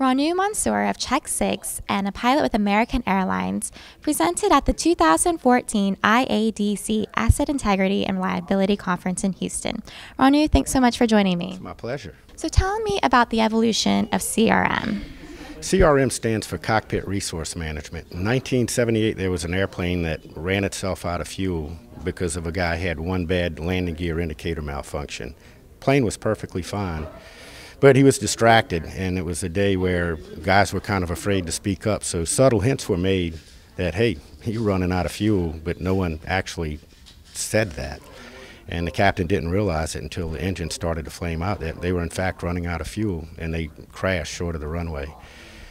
Ronu Mansour of Check 6 and a pilot with American Airlines presented at the 2014 IADC Asset Integrity and Reliability Conference in Houston. Ronu, thanks so much for joining me. It's my pleasure. So tell me about the evolution of CRM. CRM stands for Cockpit Resource Management. In 1978, there was an airplane that ran itself out of fuel because of a guy who had one bad landing gear indicator malfunction. Plane was perfectly fine, but he was distracted, and it was a day where guys were kind of afraid to speak up, so subtle hints were made that, hey, you're running out of fuel, but no one actually said that. And the captain didn't realize it until the engine started to flame out, that they were in fact running out of fuel, and they crashed short of the runway.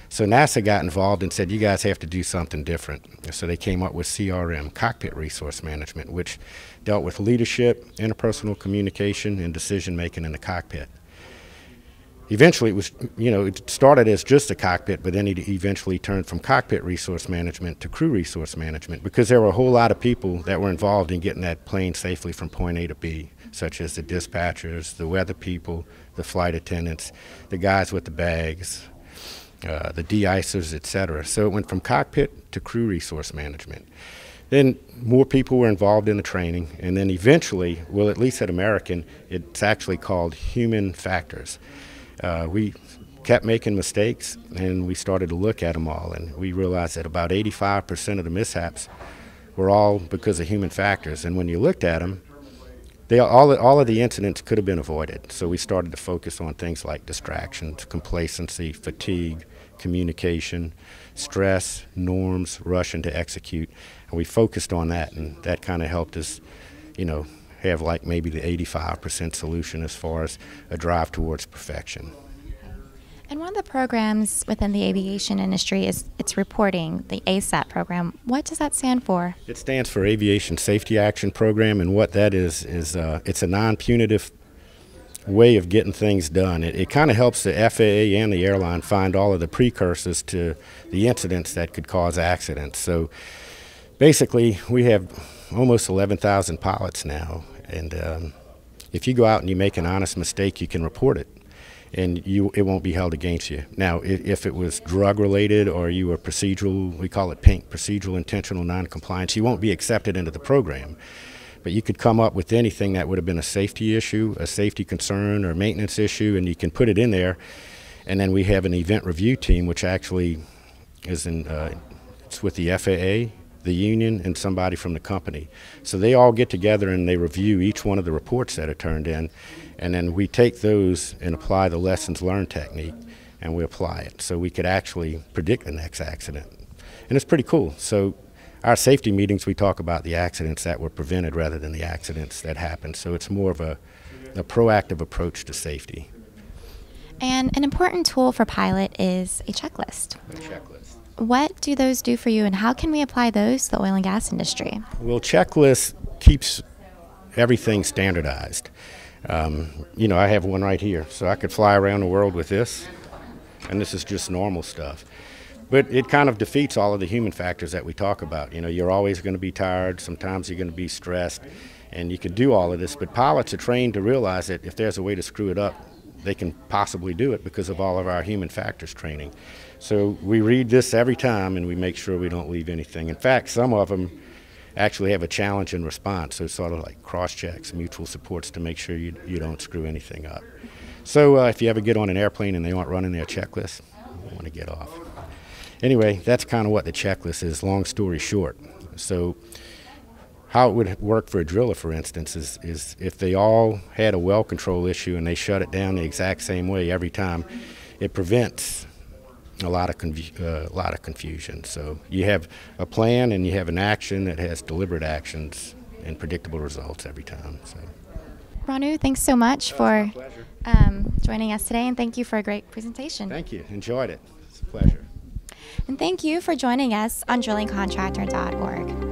So NASA got involved and said, you guys have to do something different. So they came up with CRM, Cockpit Resource Management, which dealt with leadership, interpersonal communication, and decision-making in the cockpit. Eventually, it started as just a cockpit, but then it eventually turned from cockpit resource management to crew resource management, because there were a whole lot of people that were involved in getting that plane safely from point A to B, such as the dispatchers, the weather people, the flight attendants, the guys with the bags, the de-icers, etc. So it went from cockpit to crew resource management. Then more people were involved in the training, and then eventually, well, at least at American, it's actually called human factors. We kept making mistakes, and we started to look at them all, and we realized that about 85% of the mishaps were all because of human factors. And when you looked at them, all of the incidents could have been avoided. So we started to focus on things like distractions, complacency, fatigue, communication, stress, norms, rushing to execute. And we focused on that, and that kind of helped us, have like maybe the 85% solution as far as a drive towards perfection. And one of the programs within the aviation industry is its reporting, the ASAP program. What does that stand for? It stands for Aviation Safety Action Program, and what that is it's a non-punitive way of getting things done. It kind of helps the FAA and the airline find all of the precursors to the incidents that could cause accidents. So basically, we have almost 11,000 pilots now, and if you go out and you make an honest mistake, you can report it, and it won't be held against you. Now, if it was drug-related or you were procedural, we call it PINK, procedural intentional noncompliance, you won't be accepted into the program. But you could come up with anything that would have been a safety issue, a safety concern, or maintenance issue, and you can put it in there. And then we have an event review team, which actually is it's with the FAA, the union, and somebody from the company. So they all get together and they review each one of the reports that are turned in, and then we take those and apply the lessons learned technique, and we apply it. So we could actually predict the next accident. And it's pretty cool. So our safety meetings, we talk about the accidents that were prevented rather than the accidents that happened. So it's more of a proactive approach to safety. And an important tool for pilot is a checklist. A checklist. What do those do for you, and how can we apply those to the oil and gas industry? Well, checklist keeps everything standardized. I have one right here, so I could fly around the world with this, and this is just normal stuff. But it kind of defeats all of the human factors that we talk about. You're always going to be tired, sometimes you're going to be stressed, and you can do all of this, but pilots are trained to realize that if there's a way to screw it up, they can possibly do it because of all of our human factors training. So we read this every time, and we make sure we don't leave anything. In fact, some of them actually have a challenge and response, so sort of like cross-checks, mutual supports to make sure you don't screw anything up. So if you ever get on an airplane and they aren't running their checklist, you want to get off. Anyway, that's kind of what the checklist is, long story short. So how it would work for a driller, for instance, is if they all had a well control issue and they shut it down the exact same way every time, it prevents a lot of confusion. So you have a plan and you have an action that has deliberate actions and predictable results every time. So, Ronu, thanks so much for joining us today, and thank you for a great presentation. Thank you. Enjoyed it. It's a pleasure. And thank you for joining us on drillingcontractor.org.